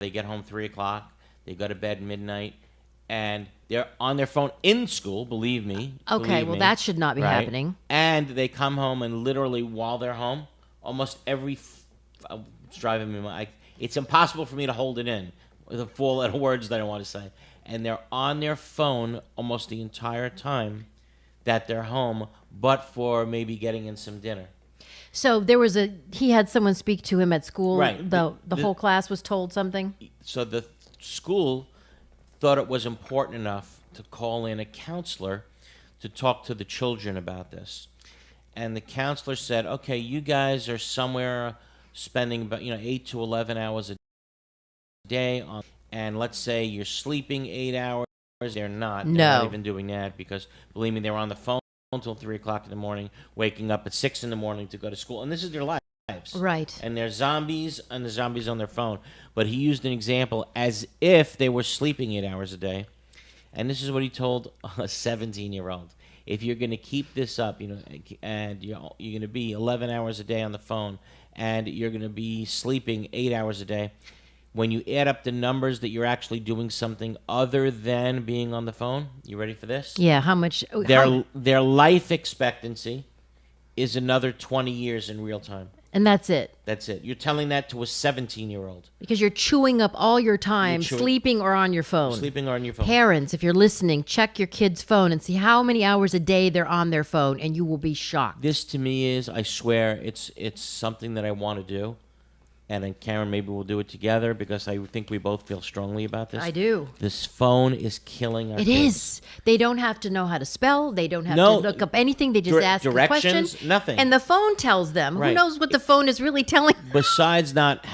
They get home 3 o'clock. They go to bed midnight. And they're on their phone in school, believe me. Okay, well, that should not be happening. And they come home and literally while they're home, almost every... it's driving me... It's impossible for me to hold it in with the 4-letter words that I want to say. And they're on their phone almost the entire time that they're home, but for maybe getting in some dinner. So he had someone speak to him at school. Right. The whole class was told something. So the school thought it was important enough to call in a counselor to talk to the children about this. And the counselor said, okay, you guys are somewhere spending about 8 to 11 hours a day on, and let's say you're sleeping 8 hours. They're not. They're not even doing that because, believe me, they're on the phone until 3 o'clock in the morning, waking up at 6 in the morning to go to school. And this is their lives. Right. And they're zombies, and the zombies on their phone. But he used an example as if they were sleeping 8 hours a day. And this is what he told a 17-year-old. If you're going to keep this up, and you're going to be 11 hours a day on the phone, and you're going to be sleeping 8 hours a day, when you add up the numbers that you're actually doing something other than being on the phone, you ready for this? Yeah, how much? Their life expectancy is another 20 years in real time. And that's it. That's it. You're telling that to a 17-year-old. Because you're chewing up all your time sleeping or on your phone. Sleeping or on your phone. Parents, if you're listening, check your kid's phone and see how many hours a day they're on their phone, and you will be shocked. This to me is, I swear, it's something that I want to do. And then Karen, maybe we'll do it together because I think we both feel strongly about this. I do. This phone is killing our kids. It is. They don't have to know how to spell. They don't have to look up anything. They just ask a question. Nothing. And the phone tells them. Right. Who knows what the phone is really telling them? Besides not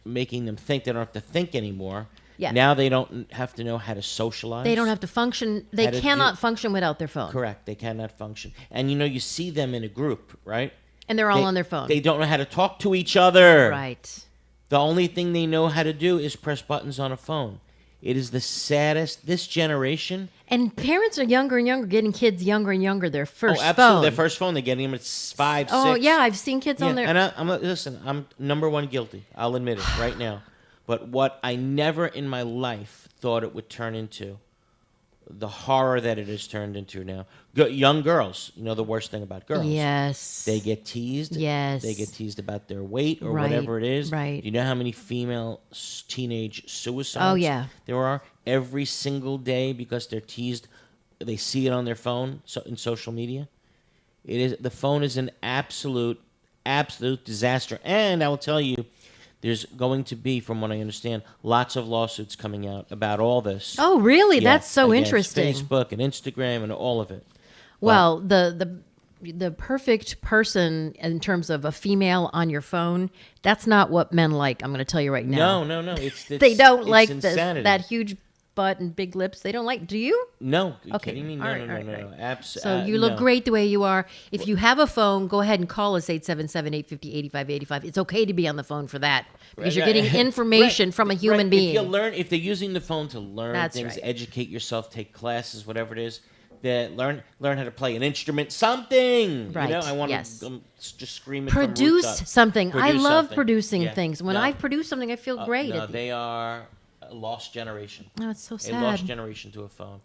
making them think, they don't have to think anymore. Yeah. Now they don't have to know how to socialize. They don't have to function. They cannot function without their phone. Correct. They cannot function. And you see them in a group, right? And they're all on their phone. They don't know how to talk to each other. Right. The only thing they know how to do is press buttons on a phone. It is the saddest. This generation. And parents are younger and younger, getting kids younger and younger. Their first phone. Absolutely. Their first phone. They're getting them at 5, 6. Oh, yeah. I've seen kids on there. And listen, I'm number one guilty. I'll admit it right now. But what I never in my life thought it would turn into, the horror that it has turned into now. Young girls, the worst thing about girls. Yes. They get teased. Yes. They get teased about their weight or whatever it is. Right. Do you know how many female teenage suicides there are every single day because they're teased? They see it on their phone in social media. The phone is an absolute disaster. And I will tell you, there's going to be, from what I understand, lots of lawsuits coming out about all this. Oh, really? Yeah, that's so interesting. Facebook and Instagram and all of it. Well, the perfect person in terms of a female on your phone, that's not what men like. I'm going to tell you right now. No. They don't like that huge butt and big lips. They don't like. Do you? No. Are you okay. kidding me? No. Absolutely. So you look great the way you are. If you have a phone, go ahead and call us 877-850-8585. It's okay to be on the phone for that because you're getting information from a human being. If they're using the phone to learn things, educate yourself, take classes, whatever it is, learn how to play an instrument, something. Right. I want to just scream it. Produce something. I love producing things. When I produce something, I feel great. No, they are a lost generation. Oh, it's so sad. A lost generation to a phone.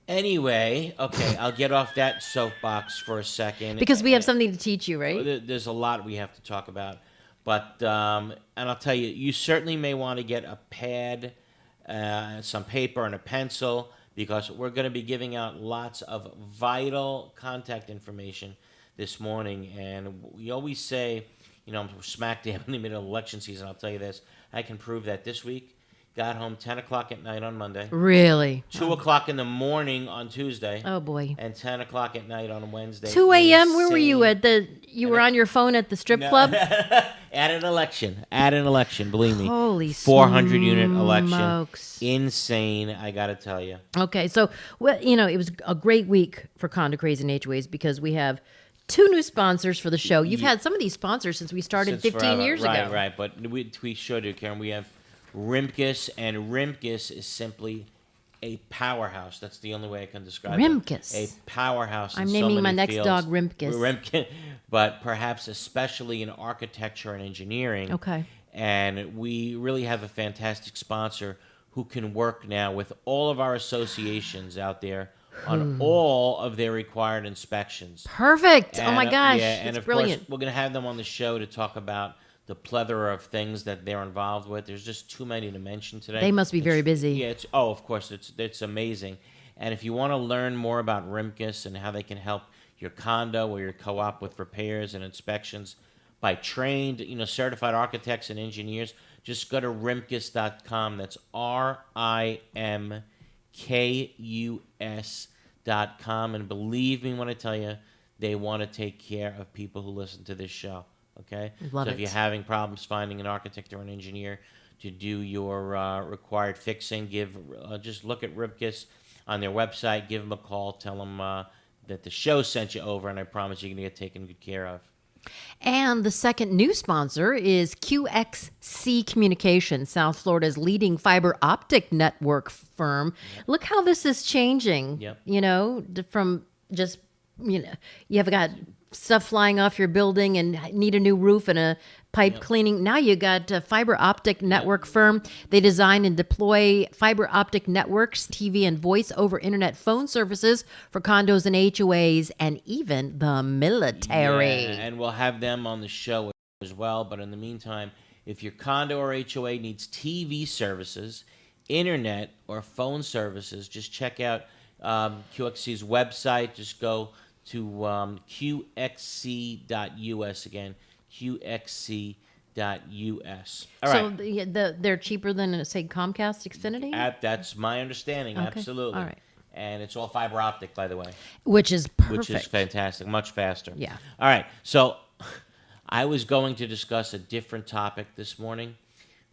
Anyway, okay, I'll get off that soapbox for a second. Because we have something to teach you, right? There's a lot we have to talk about. But, and I'll tell you, you certainly may want to get a pad, some paper, and a pencil, because we're going to be giving out lots of vital contact information this morning. And we always say, we're smack dab in the middle of election season. I'll tell you this. I can prove that this week. Got home 10 o'clock at night on Monday. Really? 2 o'clock in the morning on Tuesday. Oh, boy. And 10 o'clock at night on Wednesday. 2 a.m.? Where were you at? You were on your phone at the strip club? At an election, believe me. Holy 400-unit election. Smokes. Insane, I got to tell you. Okay, so, it was a great week for Condo, Craze, and HOAs because we have 2 new sponsors for the show. You've had some of these sponsors since we started 15 years ago. Right, but we showed you, Karen. We have Rimkus, and Rimkus is simply a powerhouse. That's the only way I can describe Rimkus. it. A powerhouse. I'm naming my next dog Rimkus. But perhaps especially in architecture and engineering. Okay. And we really have a fantastic sponsor who can work now with all of our associations out there on all of their required inspections. Perfect. Oh my And, gosh, yeah, and that's of brilliant. course, we're going to have them on the show to talk about the plethora of things that they're involved with. There's just too many to mention today. They must be very busy. Yeah, of course, it's amazing. And if you want to learn more about Rimkus and how they can help your condo or your co-op with repairs and inspections by trained, certified architects and engineers, just go to rimkus.com. That's RIMKUS.com. And believe me when I tell you, they want to take care of people who listen to this show. Okay? Love so if it. you're having problems finding an architect or an engineer to do your required fixing, just look at Rimkus on their website. Give them a call. Tell them that the show sent you over, and I promise you're going to get taken good care of. And the second new sponsor is QXC Communications, South Florida's leading fiber optic network firm. Look how this is changing. Yep. From just, you have got stuff flying off your building and need a new roof and a pipe cleaning. Now you got a fiber optic network firm. They design and deploy fiber optic networks, TV and voice over internet phone services for condos and HOAs and even the military. Yeah, and we'll have them on the show as well. But in the meantime, if your condo or HOA needs TV services, internet, or phone services, just check out QXC's website. Just go to qxc.us again, qxc.us. All right. So they're cheaper than, say, Comcast Xfinity? That's my understanding, Okay. absolutely. All right. And it's all fiber optic, by the way, Which is perfect. which is fantastic, much faster. Yeah. All right, so I was going to discuss a different topic this morning,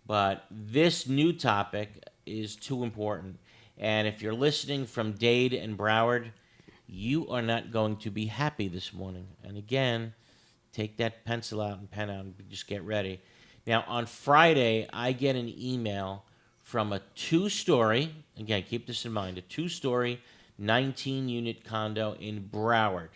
but this new topic is too important. And if you're listening from Dade and Broward, you are not going to be happy this morning. And again, take that pencil out and pen out and just get ready. Now, on Friday, I get an email from a two-story, again, keep this in mind, a two-story, 19-unit condo in Broward.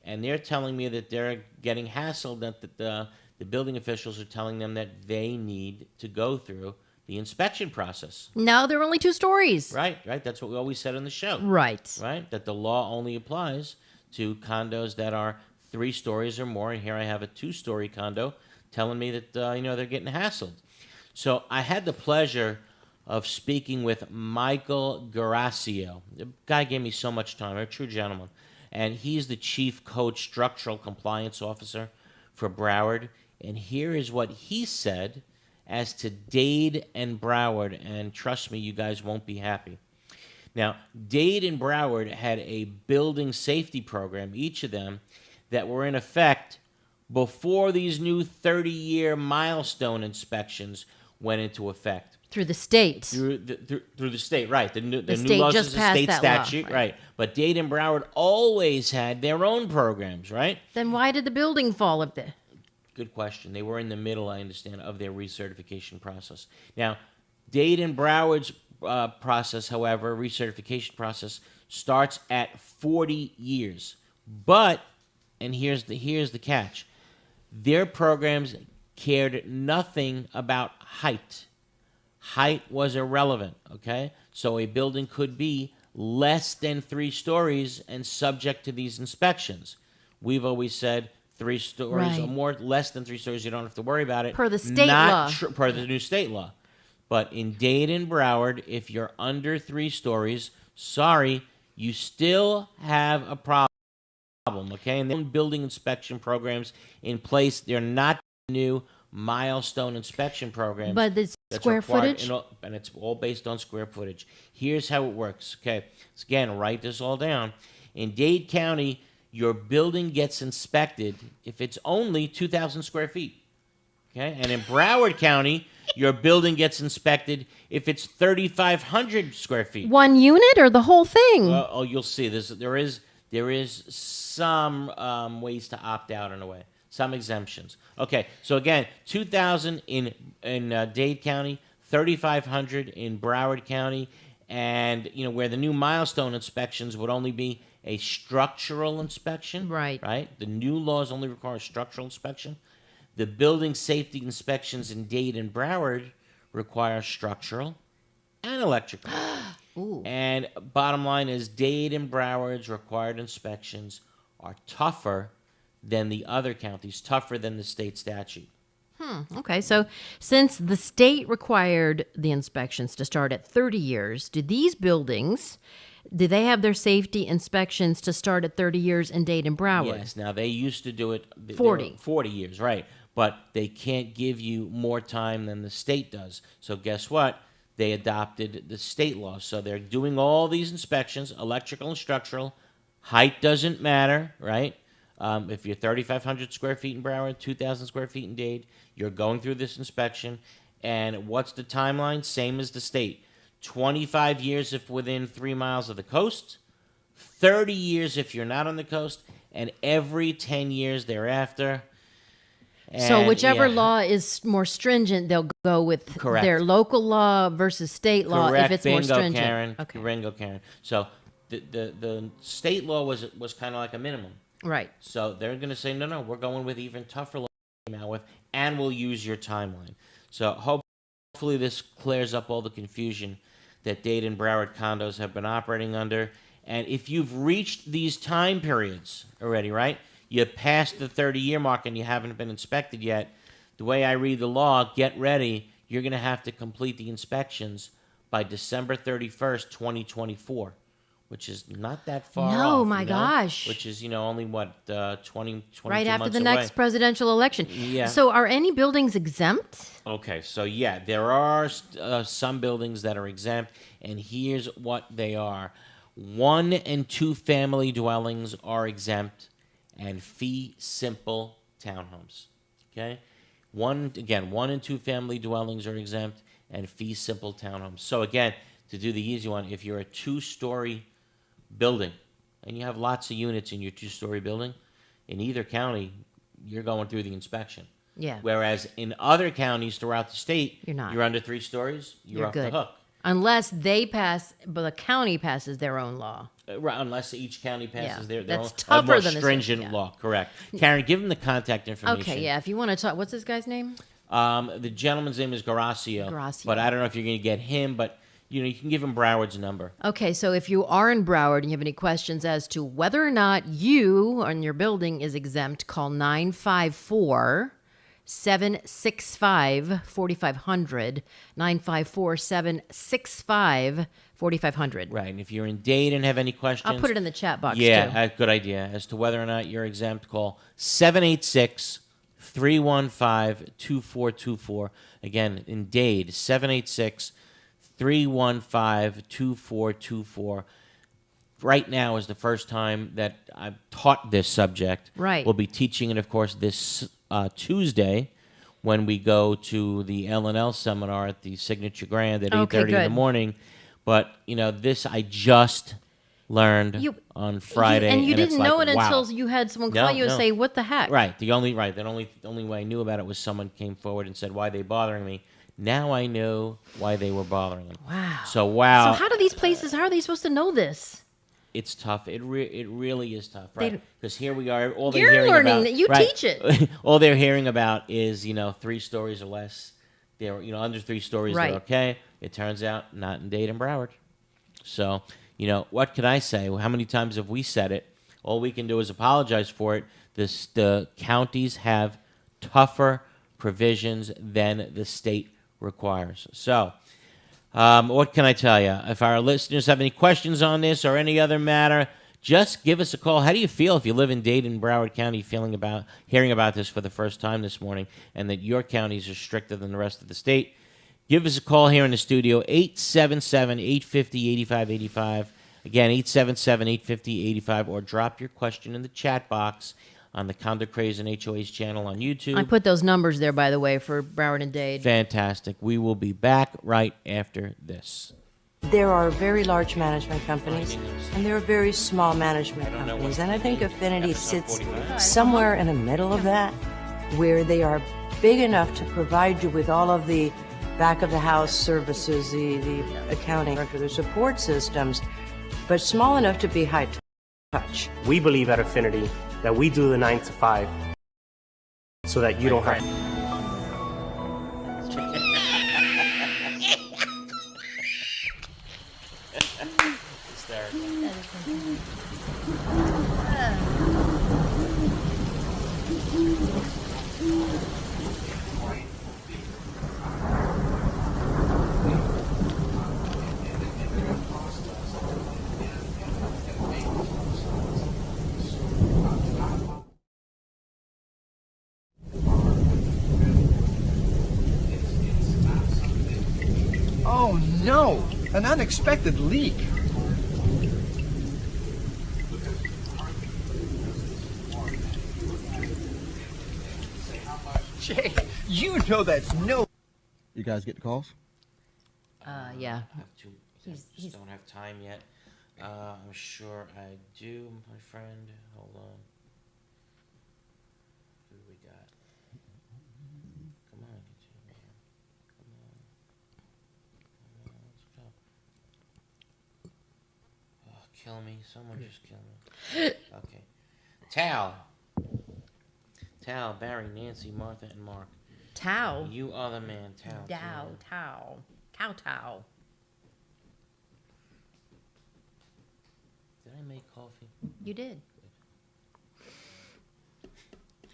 And they're telling me that they're getting hassled, that the building officials are telling them that they need to go through the inspection process. No, there are only 2 stories. Right. That's what we always said on the show. Right. That the law only applies to condos that are 3 stories or more. And here I have a 2-story condo telling me that, they're getting hassled. So I had the pleasure of speaking with Michael Garasio. The guy gave me so much time, a true gentleman. And he's the Chief Code Structural Compliance Officer for Broward. And here is what he said as to Dade and Broward, and trust me, you guys won't be happy. Now, Dade and Broward had a building safety program, each of them, that were in effect before these new 30-year milestone inspections went into effect. Through the state. Through the state, right. The new state laws just is a passed state that statute, law, right. But Dade and Broward always had their own programs, right? Then why did the building fall if the... Good question. They were in the middle, I understand, of their recertification process. Now, Dade and Broward's process, however, recertification process, starts at 40 years. But, and here's the catch, their programs cared nothing about height. Height was irrelevant, okay? So a building could be less than 3 stories and subject to these inspections. We've always said 3 stories or more, less than 3 stories, you don't have to worry about it. Per the state law. Per the new state law. But in Dade and Broward, if you're under 3 stories, sorry, you still have a problem, okay? And then building inspection programs in place, they're not new milestone inspection programs. But the square footage? And it's all based on square footage. Here's how it works, okay? So again, write this all down. In Dade County, your building gets inspected if it's only 2,000 square feet, okay? And in Broward County, your building gets inspected if it's 3,500 square feet. 1 unit or the whole thing? Well, you'll see. There is some ways to opt out in a way, some exemptions. Okay, so again, 2,000 in Dade County, 3,500 in Broward County, and where the new milestone inspections would only be a structural inspection. Right. The new laws only require a structural inspection. The building safety inspections in Dade and Broward require structural and electrical. Ooh. And bottom line is Dade and Broward's required inspections are tougher than the other counties, tougher than the state statute. Okay, so since the state required the inspections to start at 30 years, do these buildings, do they have their safety inspections to start at 30 years in Dade and Broward? Yes, now they used to do it 40. 40 years, right? But they can't give you more time than the state does. So guess what? They adopted the state law. So they're doing all these inspections, electrical and structural. Height doesn't matter, right? If you're 3,500 square feet in Broward, 2,000 square feet in Dade, you're going through this inspection. And what's the timeline? Same as the state. 25 years if within 3 miles of the coast, 30 years if you're not on the coast, and every 10 years thereafter. So And, whichever yeah, law is more stringent, they'll go with Correct. their local law versus state law correct, if it's more bingo, stringent. Karen. Okay. Bingo, Karen. So the state law was kind of like a minimum. Right. So they're going to say, no, we're going with even tougher law now with, and we'll use your timeline. So hopefully this clears up all the confusion that Dade and Broward condos have been operating under. And if you've reached these time periods already, right, you passed the 30-year mark and you haven't been inspected yet, the way I read the law, get ready, you're going to have to complete the inspections by December 31st, 2024. Which is not that far No, off. my gosh. Which is, only what, 22 Right after months the away. next presidential election. Yeah. So are any buildings exempt? Okay, so yeah, there are some buildings that are exempt, and here's what they are. 1 and 2 family dwellings are exempt, and fee simple townhomes. Okay? 1 and 2 family dwellings are exempt, and fee simple townhomes. So again, to do the easy one, if you're a 2-story building and you have lots of units in your 2-story building, in either county, you're going through the inspection. Yeah. Whereas in other counties throughout the state, You're not. You're under 3 stories, you're off good. the hook. Unless they pass, but the county passes their own law. Right, unless each county passes their that's own tougher more than the state, stringent yeah. law. Correct. Karen, give them the contact information. Okay, yeah. If you want to talk, what's this guy's name? The gentleman's name is Garasio. Garasio. But I don't know if you're going to get him, but you can give him Broward's number. Okay, so if you are in Broward and you have any questions as to whether or not you and your building is exempt, call 954-765-4500, 954-765-4500. Right, and if you're in Dade and have any questions... I'll put it in the chat box, Yeah, too. good idea. As to whether or not you're exempt, call 786-315-2424. Again, in Dade, 786-315-2424. Right now is the first time that I've taught this subject. Right. We'll be teaching it, of course, this Tuesday when we go to the L&L seminar at the Signature Grand at 8:30 in the good. morning. But, this I just learned on Friday. And you it's didn't know like, it wow. until you had someone call you and say, what the heck? Right. The only way I knew about it was someone came forward and said, why are they bothering me? Now I know why they were bothering me. Wow. So, wow. So how do these places, how are they supposed to know this? It's tough. It really is tough, right? Because here we are. All they're You're hearing learning about, that you right, teach it. All they're hearing about is 3 stories or less. They're under 3 stories. Right. They're okay. It turns out not in Dade and Broward. So what can I say? How many times have we said it? All we can do is apologize for it. The counties have tougher provisions than the state requires. So. What can I tell you? If our listeners have any questions on this or any other matter, just give us a call. How do you feel if you live in Dade and Broward County hearing about this for the first time this morning and that your counties are stricter than the rest of the state? Give us a call here in the studio, 877-850-8585. Again, 877-850-85, or drop your question in the chat box on the Condo, Craze, and HOAs channel on YouTube. I put those numbers there, by the way, for Broward and Dade. Fantastic. We will be back right after this. There are very large management companies, and there are very small management companies, and I think Affinity sits somewhere in the middle of that, where they are big enough to provide you with all of the back-of-the-house services, the accounting, the support systems, but small enough to be high touch. We believe at Affinity that we do the 9 to 5 so that you don't have. Oh no, an unexpected leak. Jay, you know that's no. You guys get calls? Yeah. Just don't have time yet. I'm sure I do, my friend. Hold on. Who do we got? Come on, get you in here. Come on. Let's go. Oh, kill me. Someone just kill me. Okay. Tal, Barry, Nancy, Martha, and Mark. Tao. You are the man, Tal. Tao. Tao. Did I make coffee? You did.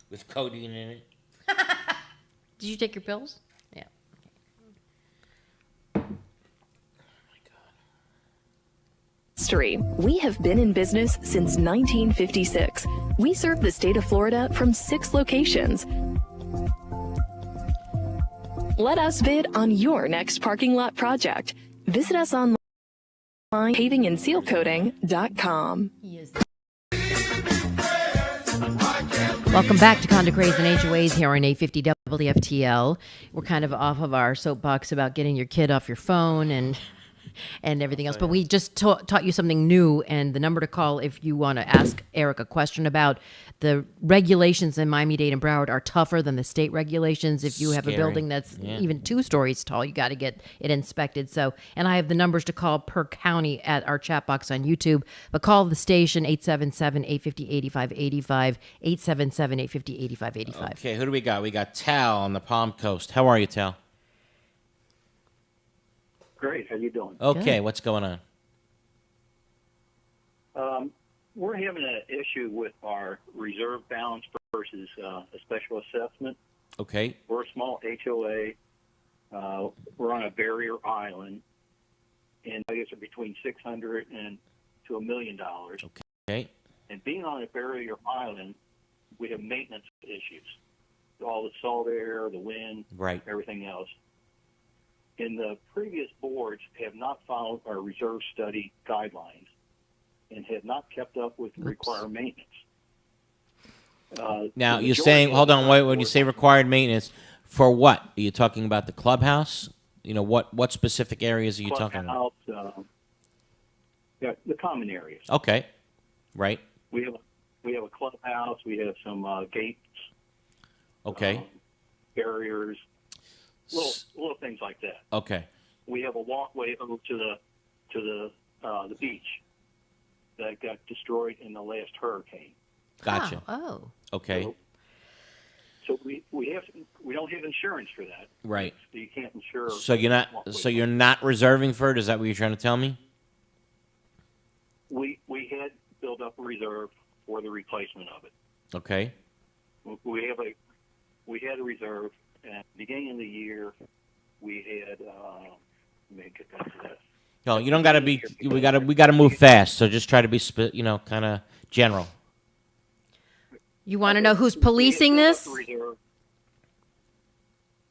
With codeine in it? Did you take your pills? Yeah. Oh my God. History. We have been in business since 1956. We serve the state of Florida from 6 locations. Let us bid on your next parking lot project. Visit us online, pavingandsealcoating.com. Welcome back to Condo, Craze, and HOAs here on 850 WFTL. We're kind of off of our soapbox about getting your kid off your phone and everything else. But we just taught you something new, and the number to call if you want to ask Eric a question about the regulations in Miami-Dade and Broward are tougher than the state regulations. If you have a Scary. building that's even 2 stories tall, you got to get it inspected. So, and I have the numbers to call per county at our chat box on YouTube. But call the station 877-850-8585, 877-850-8585. Okay, who do we got? We got Tal on the Palm Coast. How are you, Tal? Great. How you doing? Okay, Good. what's going on? We're having an issue with our reserve balance versus a special assessment. Okay, We're a small HOA. We're on a barrier island, and values are between $600 and to $1 million. okay. And being on a barrier island, we have maintenance issues. All the salt air, the wind, Right. everything else. And the previous boards have not followed our reserve study guidelines and have not kept up with required maintenance. Now, The you're majority saying, of hold on, the wait, when you boards- say required maintenance, for what? Are you talking about the clubhouse? You know, what specific areas are you talking about? Clubhouse, yeah, the common areas. Okay, right, We have a clubhouse. We have some gates, okay, barriers, little things like that. okay, We have a walkway over to the beach that got destroyed in the last hurricane. gotcha. Oh. Okay, So we don't have insurance for that. right. So you can't insure. So you're not reserving for it? Is that what you're trying to tell me? We had built up a reserve for the replacement of it. Okay, We had a reserve at the beginning of the year. We had let me get back to that. no, you don't got to be. We got to move fast. So just try to be, kind of general. You want to know who's policing We had this? built up a reserve.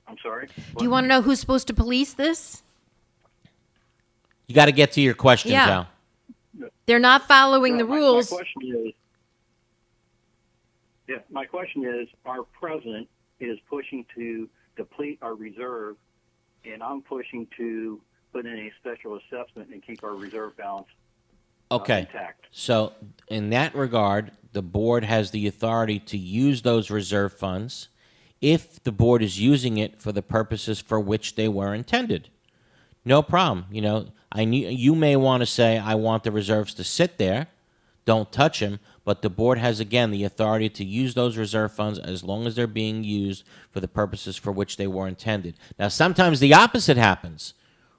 I'm sorry. Do you want to know who's supposed to police this? You got to get to your question, Yeah. Tal. They're not following the rules. My question is, our president is pushing to deplete our reserve, and I'm pushing to put in a special assessment and keep our reserve balance Okay. intact. So, in that regard, the board has the authority to use those reserve funds if the board is using it for the purposes for which they were intended. No problem. You know, you may want to say, I want the reserves to sit there. don't touch them. But the board has, again, the authority to use those reserve funds as long as they're being used for the purposes for which they were intended. Now, sometimes the opposite happens,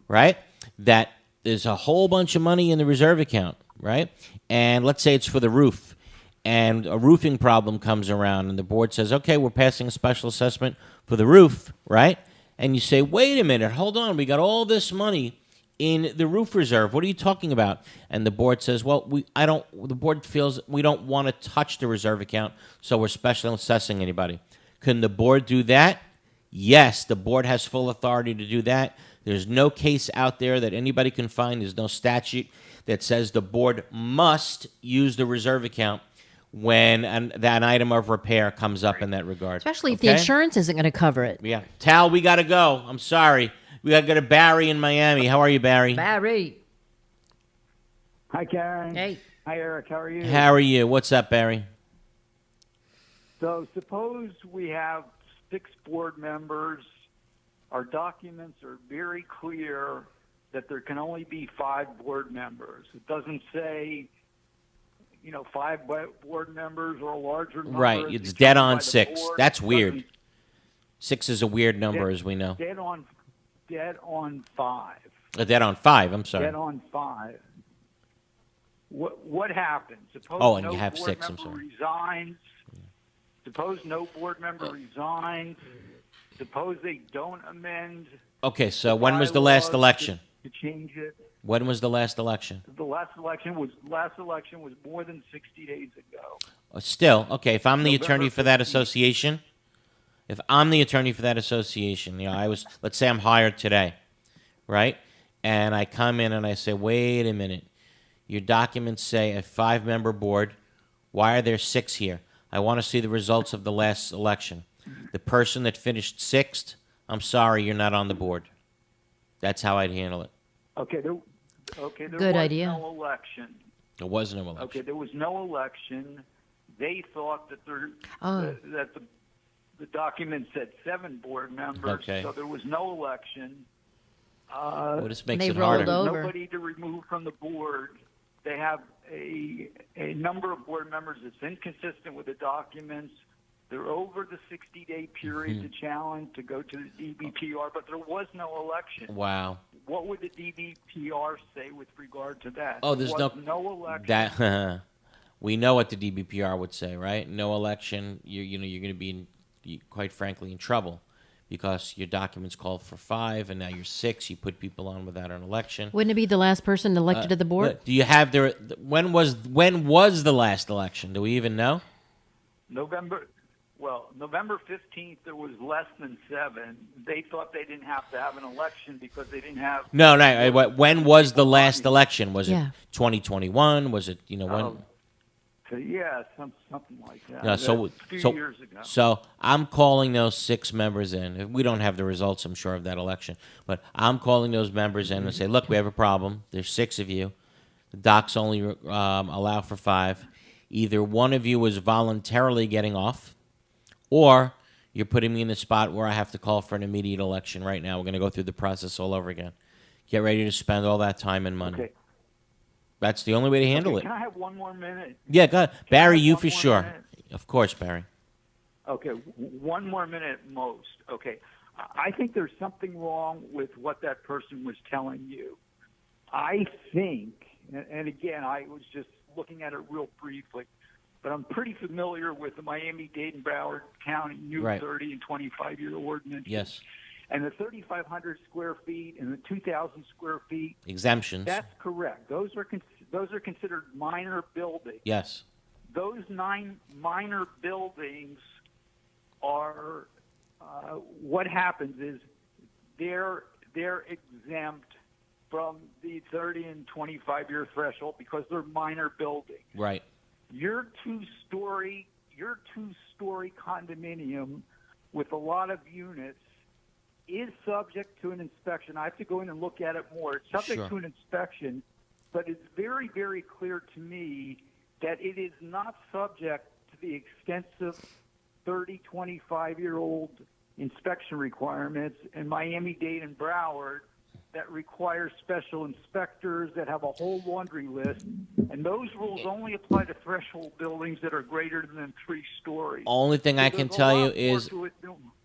right? That there's a whole bunch of money in the reserve account, right? And let's say it's for the roof, and a roofing problem comes around, and the board says, okay, we're passing a special assessment for the roof, right? And you say, wait a minute, hold on, we got all this money in the roof reserve. What are you talking about? And the board says, well, the board feels we don't want to touch the reserve account, so we're special assessing anybody. Can the board do that? Yes, the board has full authority to do that. There's no case out there that anybody can find. There's no statute that says the board must use the reserve account when that item of repair comes up in that regard. Especially if the insurance isn't going to cover it. Yeah. Tal, we got to go. I'm sorry. We got to go to Barry in Miami. How are you, Barry? Barry. Hi, Karen. Hey. Hi, Eric. How are you? How are you? What's up, Barry? So suppose we have 6 board members. Our documents are very clear that there can only be 5 board members. It doesn't say, 5 board members or a larger number. Right. It's dead on 6. That's weird. 6 is a weird number, as we know. Dead on 5. Dead on 5. I'm sorry. Dead on 5. What happens? Suppose Oh, and no you have board 6. I'm member sorry. resigns. Suppose no board member resigns. Suppose they don't amend. Okay, so when was the last election? To change it. When was the last election? The last election was more than 60 days ago. Still, okay, if I'm the November attorney for that 15th. association, let's say I'm hired today, right? And I come in and I say, wait a minute, your documents say a 5-member board. Why are there 6 here? I want to see the results of the last election. The person that finished 6th, I'm sorry, you're not on the board. That's how I'd handle it. Okay, there Good was idea. no election. There was no election. Okay, there was no election. They thought that that the document said 7 board members, Okay. so there was no election. Well, this makes They it rolled harder. over. Nobody to remove from the board. They have a number of board members that's inconsistent with the documents. They're over the 60-day period to challenge to go to the DBPR, but there was no election. Wow. What would the DBPR say with regard to that? Oh, there's there was no election. That we know what the DBPR would say, right? No election. You're going to be, quite frankly, in trouble because your documents call for 5 and now you're 6. You put people on without an election. Wouldn't it be the last person elected to the board? Do you have when was the last election? Do we even know? November 15th, there was less than 7. They thought they didn't have to have an election because they didn't have. No. When was the last election? Was Yeah. it 2021? Was it when? Yeah, something like that. No, A few years ago. So I'm calling those 6 members in. We don't have the results, I'm sure, of that election. But I'm calling those members in and say, look, we have a problem. There's 6 of you. The docs only allow for 5. Either one of you is voluntarily getting off, or you're putting me in the spot where I have to call for an immediate election right now. We're going to go through the process all over again. Get ready to spend all that time and money. Okay. That's the only way to handle it. Can I have one more minute? Yeah, go ahead. Barry, you one for more sure. minute? Of course, Barry. Okay, one more minute at most. Okay, I think there's something wrong with what that person was telling you. I think, and again, I was just looking at it real briefly, but I'm pretty familiar with the Miami-Dade and Broward County new Right. 30 and 25-year ordinance. Yes. And the 3,500 square feet and the 2,000 square feet. Exemptions. That's correct. Those are considered minor buildings. Yes. Those 9 minor buildings are what happens is they're exempt from the 30 and 25-year threshold because they're minor buildings. Right. Your two-story condominium with a lot of units is subject to an inspection. I have to go in and look at it more. It's subject Sure. to an inspection, but it's very, very clear to me that it is not subject to the extensive 30, 25-year-old inspection requirements in Miami-Dade and Broward that require special inspectors, that have a whole laundry list, and those rules only apply to threshold buildings that are greater than 3 stories. Only thing I can tell you is to it.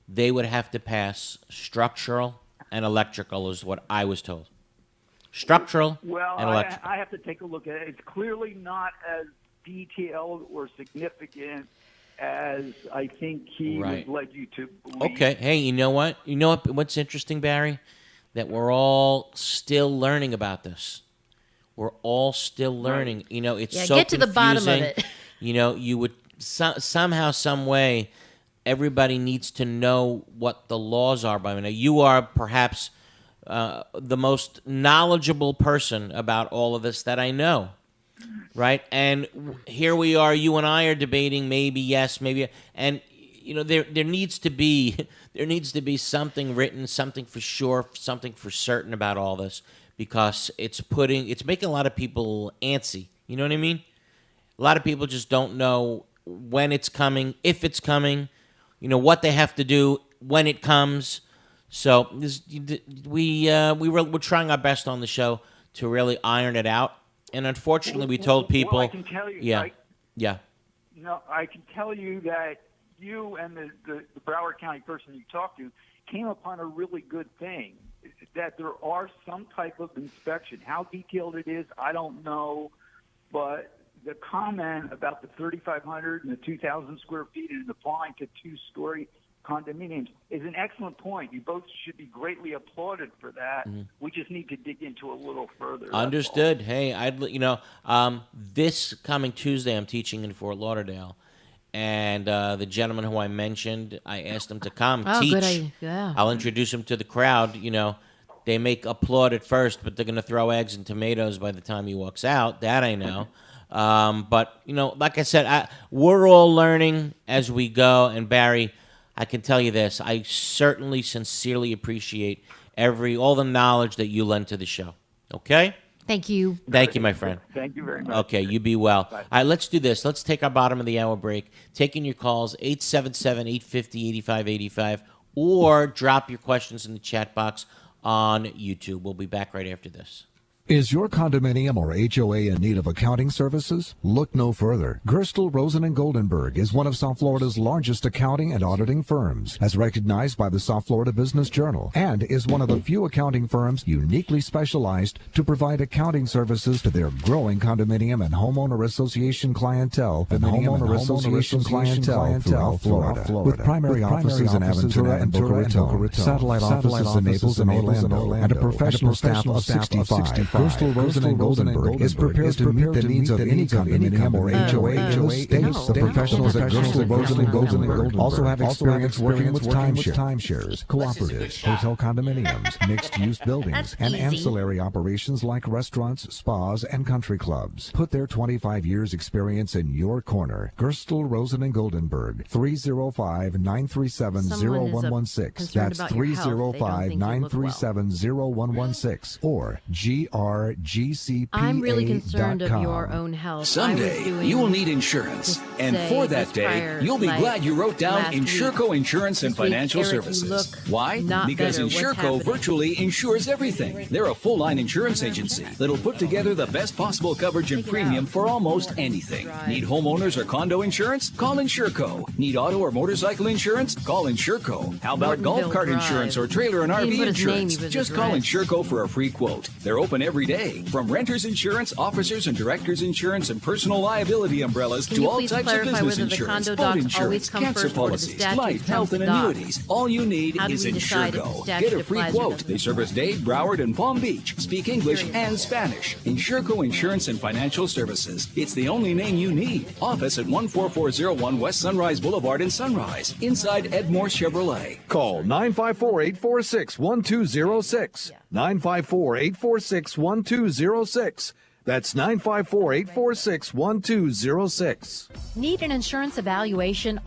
they would have to pass structural and electrical, is what I was told. Structural Well, and electrical. I have to take a look at it. It's clearly not as detailed or significant as I think he Right. has led you to believe. Okay. Hey, you know what? You know what's interesting, Barry? That we're all still learning about this. We're all still learning. You know, it's so get to the bottom of confusing. it. You know, you would somehow, some way, everybody needs to know what the laws are. By now, you are perhaps the most knowledgeable person about all of this that I know. Right? And here we are, you and I are debating maybe yes, maybe, and you know there needs to be something written, something for sure, something for certain about all this, because it's making a lot of people antsy. You know what I mean? A lot of people just don't know when it's coming, if it's coming, you know, what they have to do when it comes. So we're trying our best on the show to really iron it out. And unfortunately, we told people. Well, I can tell you. Yeah. No, I can tell you that you and the Broward County person you talked to came upon a really good thing, that there are some type of inspection. How detailed it is, I don't know, but the comment about the 3,500 and the 2,000 square feet and applying to 2-story condominiums is an excellent point. You both should be greatly applauded for that. We just need to dig into a little further. Understood. Hey, this coming Tuesday, I'm teaching in Fort Lauderdale, and the gentleman who I mentioned, I asked him to come teach. Good idea. Yeah. I'll introduce him to the crowd. You know, they make applaud at first, but they're going to throw eggs and tomatoes by the time he walks out. That I know. But you know, like I said, we're all learning as we go. And Barry, I can tell you this: I certainly, sincerely appreciate all the knowledge that you lend to the show. Okay? Thank you. Thank you, my friend. Thank you very much. Okay, you be well. All right, let's do this. Let's take our bottom of the hour break. Taking your calls, 877-850-8585, or drop your questions in the chat box on YouTube. We'll be back right after this. Is your condominium or HOA in need of accounting services? Look no further. Gerstel, Rosen & Goldenberg is one of South Florida's largest accounting and auditing firms, as recognized by the South Florida Business Journal, and is one of the few accounting firms uniquely specialized to provide accounting services to their growing condominium and homeowner association clientele throughout Florida. With primary offices in Aventura and Boca Raton, satellite offices in Naples and Orlando, and a professional staff of 65. Gerstel, Rosen & Goldenberg is prepared to meet the needs of any condominium or HOA in the state. The professionals at Gerstel, Rosen & Goldenberg also have experience working with timeshares, cooperatives, hotel condominiums, mixed-use buildings, and ancillary operations like restaurants, spas, and country clubs. Put their 25 years experience in your corner. Gerstel, Rosen & Goldenberg, 305-937-0116. That's 305-937-0116 or grgcpa.com. I'm really concerned of your own health. Someday, you will need insurance. And for that day, you'll be glad you wrote down Insurco Insurance and Financial Services. Why? Because Insurco virtually insures everything. They're a full-line insurance agency that'll put together the best possible coverage and premium for almost anything. Need homeowners or condo insurance? Call Insurco. Need auto or motorcycle insurance? Call Insurco. How about golf cart insurance or trailer and RV insurance? Just call Insurco for a free quote. They're open every day. From renters insurance, officers and directors insurance, and personal liability umbrellas to all types of business insurance, boat insurance, cancer policies, life, health, and annuities. All you need is Insurco. Get a free quote. They service Dade, Broward, and Palm Beach. Speak English and Spanish. Insurco Insurance and Financial Services. It's the only name you need. Office at 14401 West Sunrise Boulevard in Sunrise, inside Edmore Chevrolet. Call 954-846-1206. 954-846-1206. That's 954-846-1206. Need an insurance evaluation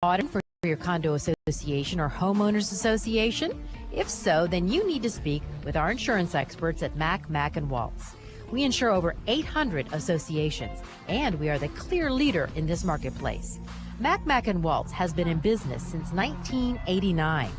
audit for your condo association or homeowners association? If so, then you need to speak with our insurance experts at Mack & Waltz. We insure over 800 associations, and we are the clear leader in this marketplace. Mack & Waltz has been in business since 1989.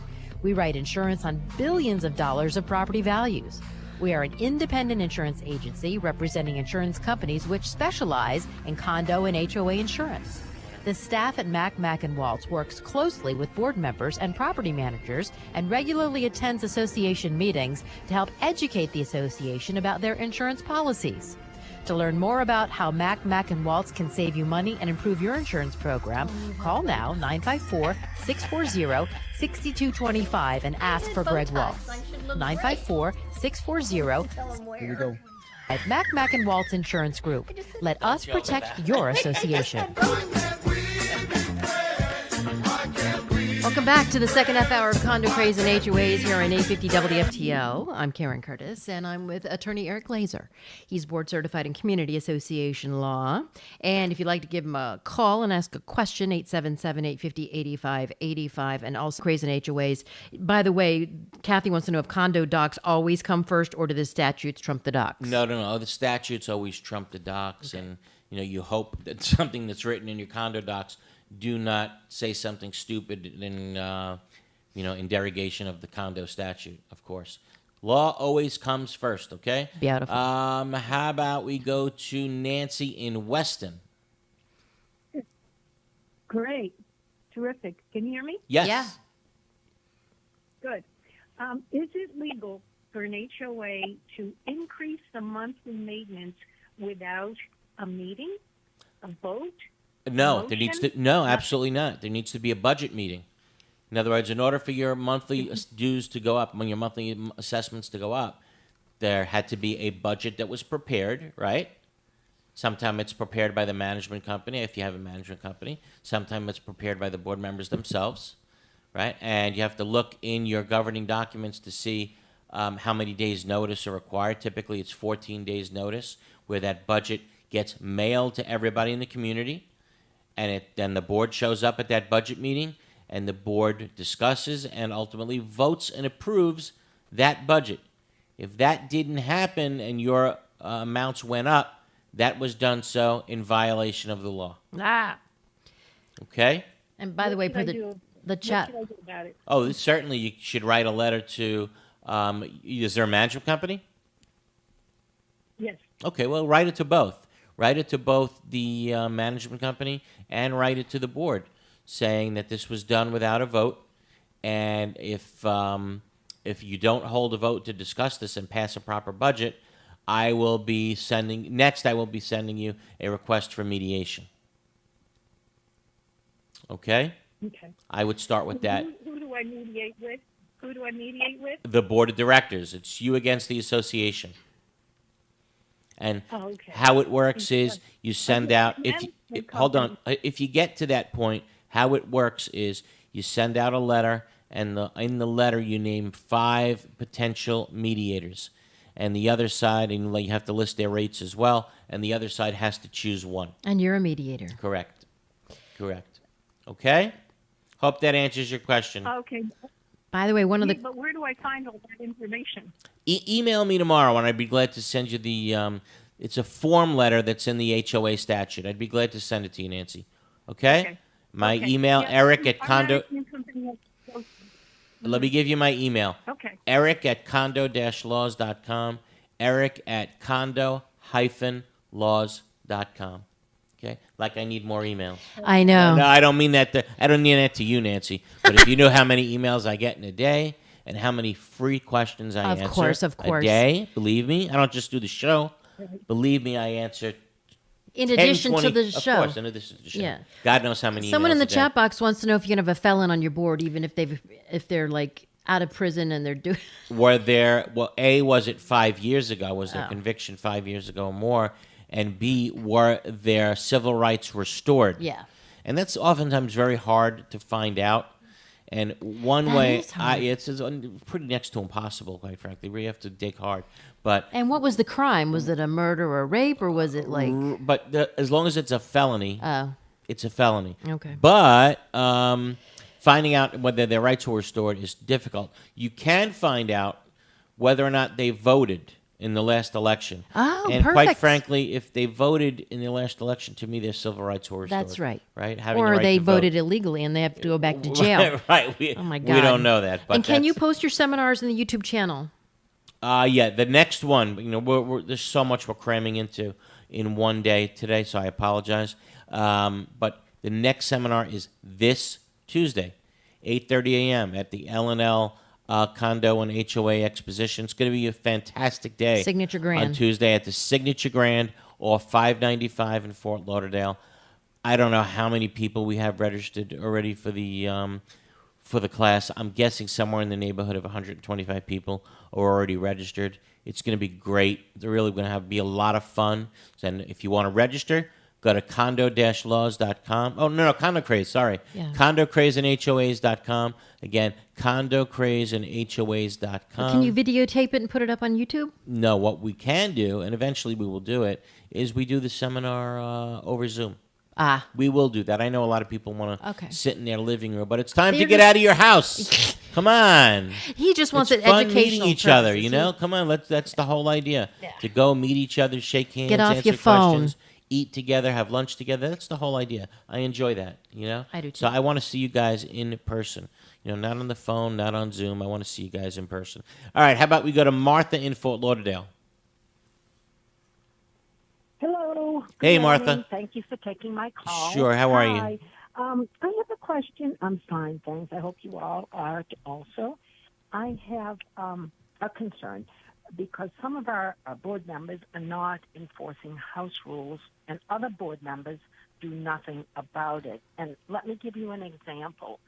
We write insurance on billions of dollars of property values. We are an independent insurance agency representing insurance companies which specialize in condo and HOA insurance. The staff at Mac & Waltz works closely with board members and property managers and regularly attends association meetings to help educate the association about their insurance policies. To learn more about how Mac & Waltz can save you money and improve your insurance program, call now 954-640-6225 and ask for Greg Waltz. 954-640. Here we go. At Mac & Waltz Insurance Group. Let us protect your association. Welcome back to the second half hour of Condo, Craze, and HOAs here on 850 WFTL. I'm Karen Curtis, and I'm with attorney Eric Glazer. He's board certified in community association law. And if you'd like to give him a call and ask a question, 877-850-8585, and also Craze and HOAs. By the way, Kathy wants to know if condo docs always come first, or do the statutes trump the docs? No. The statutes always trump the docs, okay. And you hope that something that's written in your condo docs do not say something stupid in derogation of the condo statute, of course. Law always comes first, okay? Beautiful. How about we go to Nancy in Weston? Great. Terrific. Can you hear me? Yes. Yeah. Good. Is it legal for an HOA to increase the monthly maintenance without a meeting, a vote? No, absolutely not. There needs to be a budget meeting. In other words, in order for your monthly dues to go up, when your monthly assessments to go up, there had to be a budget that was prepared, right? Sometimes it's prepared by the management company, if you have a management company. Sometimes it's prepared by the board members themselves, right? And you have to look in your governing documents to see how many days' notice are required. Typically, it's 14 days' notice, where that budget gets mailed to everybody in the community. And then the board shows up at that budget meeting, and the board discusses and ultimately votes and approves that budget. If that didn't happen and your amounts went up, that was done so in violation of the law. Okay? And by the way, per the chat. What should I do about it? Oh, certainly you should write a letter to, is there a management company? Yes. Okay, well, write it to both. Write it to both the management company and write it to the board, saying that this was done without a vote, and if you don't hold a vote to discuss this and pass a proper budget, I will be sending you a request for mediation. Okay? Okay. I would start with that. Who do I mediate with? The board of directors. It's you against the association. And how it works is you send out, if you get to that point, how it works is you send out a letter, and in the letter you name 5 potential mediators. And the other side, and you have to list their rates as well, and the other side has to choose one. And you're a mediator. Correct. Okay? Hope that answers your question. Okay. By the way, But where do I find all that information? Email me tomorrow, and I'd be glad to send you the. It's a form letter that's in the HOA statute. I'd be glad to send it to you, Nancy. Okay? My email, Eric at Condo. Let me give you my email. Okay. Eric at condo-laws.com. Eric at condo-laws.com. Okay? Like I need more emails. I know. No, I don't mean that. I don't mean that to you, Nancy. But if you know how many emails I get in a day and how many free questions I answer of course. a day, believe me, I don't just do the show. Believe me, I answer. In addition to the show. Of course, in addition to the show. Yeah. God knows how many. Someone emails in the a day. chat box wants to know if you can have a felon on your board, even if they're like out of prison and they're doing. Was it 5 years ago? Was their conviction 5 years ago or more? And B, were their civil rights restored? Yeah. And that's oftentimes very hard to find out. And one way, it's pretty next to impossible, quite frankly, where you have to dig hard. And what was the crime? Was it a murder or a rape, or was it like? But as long as it's a felony, it's a felony. Okay. But finding out whether their rights were restored is difficult. You can find out whether or not they voted in the last election. Oh, and perfect. quite frankly, if they voted in the last election, to me, their civil rights were restored. That's right. Right? Having or the right they to vote. voted illegally and they have to go back to jail. Right. Oh, my God. We don't know that. But and can you post your seminars in the YouTube channel? Yeah, the next one, there's so much we're cramming into in one day today, so I apologize. But the next seminar is this Tuesday, 8:30 a.m. at the L&L Condo and HOA Exposition. It's going to be a fantastic day. Signature Grand. On Tuesday at the Signature Grand off 595 in Fort Lauderdale. I don't know how many people we have registered already for the class. I'm guessing somewhere in the neighborhood of 125 people are already registered. It's going to be great. They're really going to be a lot of fun. And if you want to register, go to condo-laws.com. Oh, no, Condo Craze, sorry. Yeah. Condo Craze and HOAs.com. Again, Condo Craze and HOAs.com. Can you videotape it and put it up on YouTube? No, what we can do, and eventually we will do it, is we do the seminar over Zoom. Ah. We will do that. I know a lot of people want to sit in their living room, but it's time to They're get out of your house. Come on. He just wants it's it fun educational meeting each purposes. other, you know? Come on, that's the whole idea. Yeah. To go meet each other, shake hands, Get off answer your phone. questions, eat together, have lunch together. That's the whole idea. I enjoy that, you know? I do too. So I want to see you guys in person. Not on the phone, not on Zoom. I want to see you guys in person. All right, how about we go to Martha in Fort Lauderdale? Hello. Hey, Good Martha. morning. Thank you for taking my call. Sure, how are you? Hi. I have a question. I'm fine, thanks. I hope you all are also. I have a concern because some of our board members are not enforcing house rules, and other board members do nothing about it. And let me give you an example.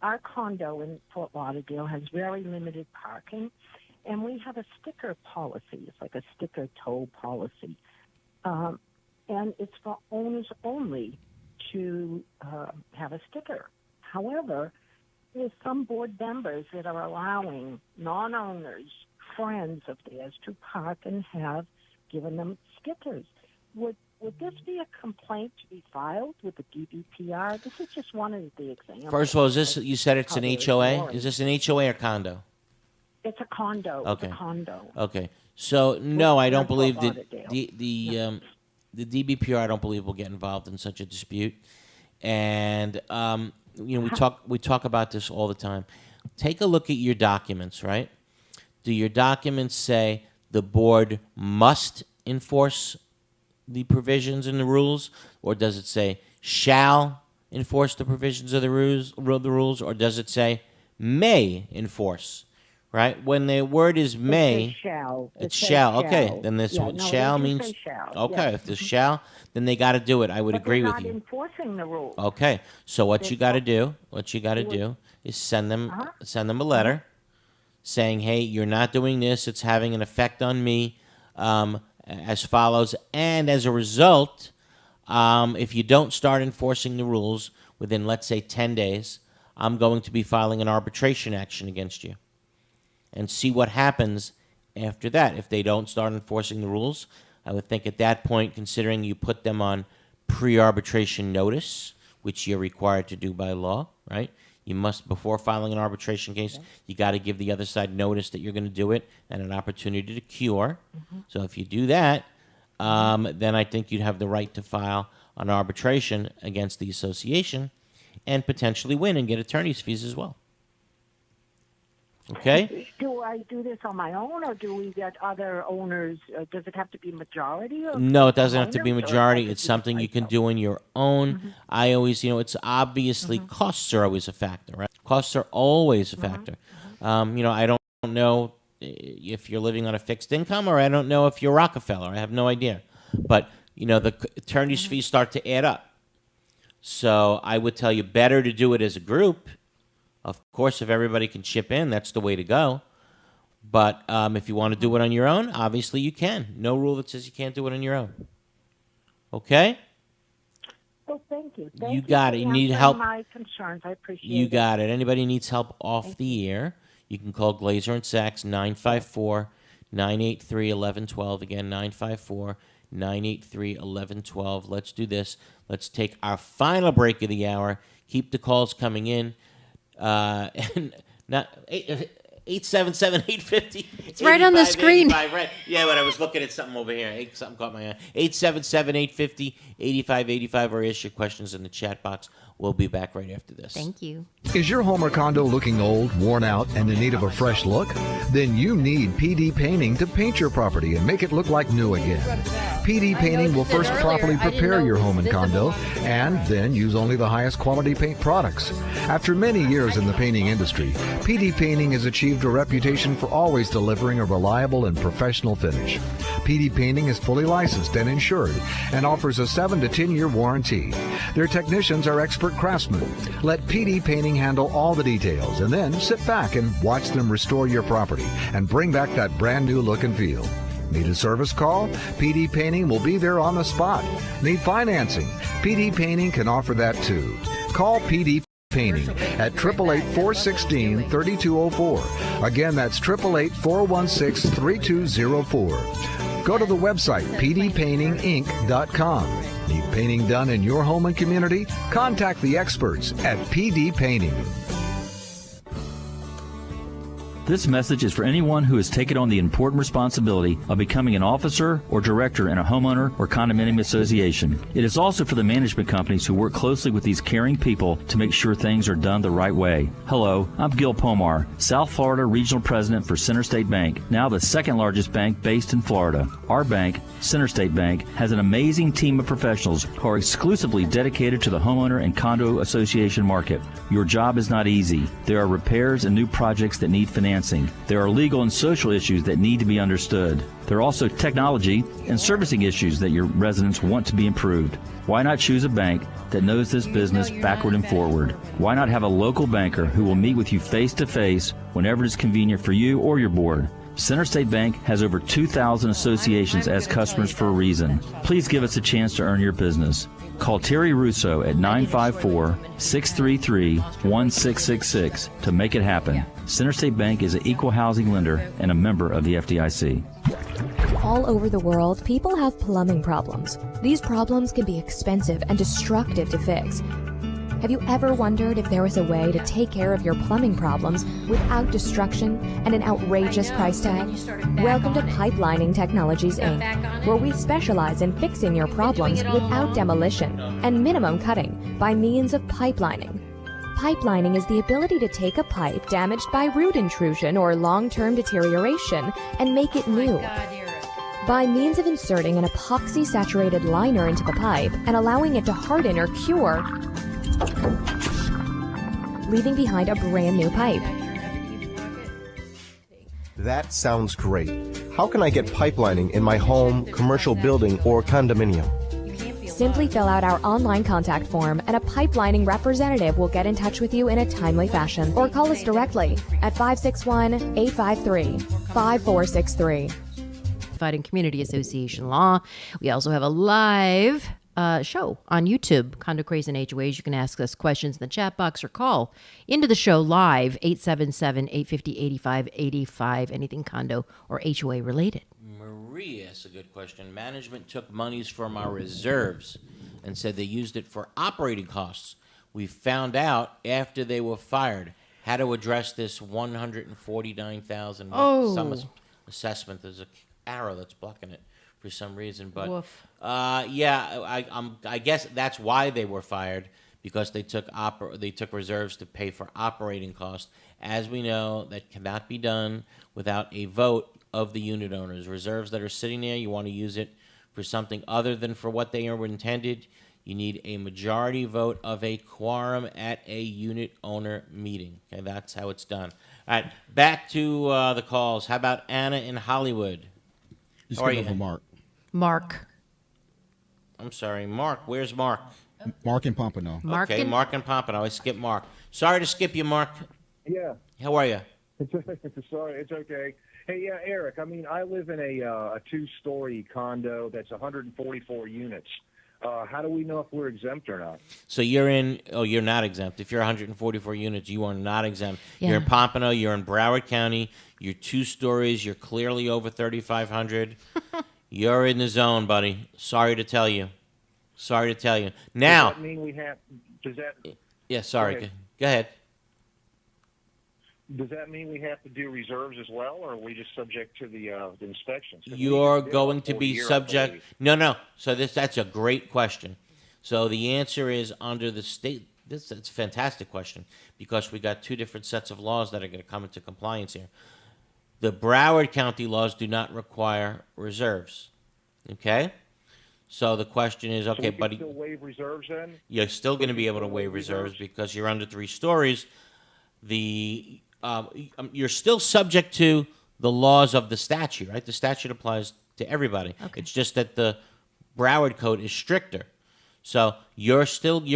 Our condo in Fort Lauderdale has very limited parking, and we have a sticker policy. It's like a sticker tow policy. And it's for owners only to have a sticker. However, there's some board members that are allowing non-owners, friends of theirs, to park and have given them stickers. Would this be a complaint to be filed with the DBPR? This is just one of the examples. First of all, you said it's an HOA? ignoring. Is this an HOA or condo? It's a condo. Okay. It's a condo. Okay. So, no, I don't believe Fort that Lauderdale. the DBPR, I don't believe, will get involved in such a dispute. And, we talk about this all the time. Take a look at your documents, right? Do your documents say the board must enforce the provisions and the rules, or does it say shall enforce the provisions of the rules, or does it say may enforce? Right? When the word is may, It says shall. it's It says shall. Okay, shall. then this Yeah, what no, shall it does means. say shall, Okay, yeah. if there's shall, then they got to do it. I would But agree they're with not you. enforcing the rules. Okay, so what They you got to don't- do is send them Uh-huh. a letter saying, hey, you're not doing this. It's having an effect on me as follows. And as a result, if you don't start enforcing the rules within, let's say, 10 days, I'm going to be filing an arbitration action against you. And see what happens after that. If they don't start enforcing the rules, I would think at that point, considering you put them on pre-arbitration notice, which you're required to do by law, right? You must, before filing an arbitration case, you got to give the other side notice that you're going to do it and an opportunity to cure. So if you do that, then I think you'd have the right to file an arbitration against the association and potentially win and get attorney's fees as well. Okay? Do I do this on my own, or do we get other owners? Does it have to be majority? No, it doesn't have to be owners, or majority. I could It's do something you can myself? do on your own. I always, it's obviously costs are always a factor, right? Costs are always a factor. I don't know if you're living on a fixed income, or I don't know if you're Rockefeller. I have no idea. But, the attorney's fees start to add up. So I would tell you better to do it as a group. Of course, if everybody can chip in, that's the way to go. But if you want to do it on your own, obviously you can. No rule that says you can't do it on your own. Okay? Oh, thank you. You got it. You need help. My concerns. I appreciate You it. got it. Anybody needs help off the air, you can call Glazer and Sachs 954-983-1112. Again, 954-983-1112. Let's do this. Let's take our final break of the hour. Keep the calls coming in. And not 877-850. It's right on the screen. Right. Yeah, but I was looking at something over here. Something caught my eye. 877-850-8585, or ask your questions in the chat box. We'll be back right after this. Thank you. Is your home or condo looking old, worn out, and in need of a fresh look? Then you need PD Painting to paint your property and make it look like new again. PD Painting will first properly prepare your home and condo, and then use only the highest quality paint products. After many years in the painting industry, PD Painting has achieved a reputation for always delivering a reliable and professional finish. PD Painting is fully licensed and insured and offers a 7 to 10 year warranty. Their technicians are expert craftsmen. Let PD Painting handle all the details, and then sit back and watch them restore your property and bring back that brand new look and feel. Need a service call? PD Painting will be there on the spot. Need financing? PD Painting can offer that too. Call PD Painting at 888-416-3204. Again, that's 888-416-3204. Go to the website pdpaintinginc.com. Need painting done in your home and community? Contact the experts at PD Painting. This message is for anyone who has taken on the important responsibility of becoming an officer or director in a homeowner or condominium association. It is also for the management companies who work closely with these caring people to make sure things are done the right way. Hello, I'm Gil Pomar, South Florida Regional President for Center State Bank, now the second largest bank based in Florida. Our bank, Center State Bank, has an amazing team of professionals who are exclusively dedicated to the homeowner and condo association market. Your job is not easy. There are repairs and new projects that need financing. There are legal and social issues that need to be understood. There are also technology and servicing issues that your residents want to be improved. Why not choose a bank that knows this business backward and forward? Why not have a local banker who will meet with you face to face whenever it is convenient for you or your board? Center State Bank has over 2,000 associations as customers for a reason. Please give us a chance to earn your business. Call Terry Russo at 954-633-1666 to make it happen. Center State Bank is an equal housing lender and a member of the FDIC. All over the world, people have plumbing problems. These problems can be expensive and destructive to fix. Have you ever wondered if there was a way to take care of your plumbing problems without destruction and an outrageous price tag? Welcome to Pipelining Technologies, Inc., where we specialize in fixing your problems without demolition and minimum cutting by means of pipelining. Pipelining is the ability to take a pipe damaged by root intrusion or long-term deterioration and make it new. By means of inserting an epoxy-saturated liner into the pipe and allowing it to harden or cure, leaving behind a brand new pipe. That sounds great. How can I get pipelining in my home, commercial building, or condominium? Simply fill out our online contact form and a pipelining representative will get in touch with you in a timely fashion. Or call us directly at 561-853-5463. Fighting Community Association Law. We also have a live show on YouTube, Condo, Craze, and HOAs. You can ask us questions in the chat box or call into the show live, 877-850-8585, anything condo or HOA related. Marie asks a good question. Management took monies from our reserves and said they used it for operating costs. We found out after they were fired how to address this $149,000 some assessment. There's an arrow that's blocking it for some reason, but I guess that's why they were fired, because they took reserves to pay for operating costs. As we know, that cannot be done without a vote of the unit owners. Reserves that are sitting there, you want to use it for something other than for what they were intended. You need a majority vote of a quorum at a unit owner meeting. Okay, that's how it's done. All right, back to the calls. How about Anna in Hollywood? How are you? Mark. I'm sorry, Mark. Where's Mark? Mark in Pompano. Mark in Pompano. I skipped Mark. Sorry to skip you, Mark. Yeah. How are you? Sorry, it's okay. Hey, yeah, Eric. I mean, I live in a two-story condo that's 144 units. How do we know if we're exempt or not? So you're not exempt. If you're 144 units, you are not exempt. Yeah. You're in Pompano, you're in Broward County, you're 2 stories, you're clearly over 3,500. You're in the zone, buddy. Sorry to tell you. Now. Does that mean we have... Yeah, sorry. Go ahead. Does that mean we have to do reserves as well, or are we just subject to the inspections? 'Cause You're we going did to for a be year, I subject. believe. No. So that's a great question. So the answer is under the state. It's a fantastic question because we got two different sets of laws that are going to come into compliance here. The Broward County laws do not require reserves. Okay. So the question is, So okay, we can buddy, still waive reserves then? you're still going to be able to still waive waive reserves reserves? because you're under 3 stories. You're still subject to the laws of the statute, right? The statute applies to everybody. Okay. It's just that the Broward Code is stricter. So you're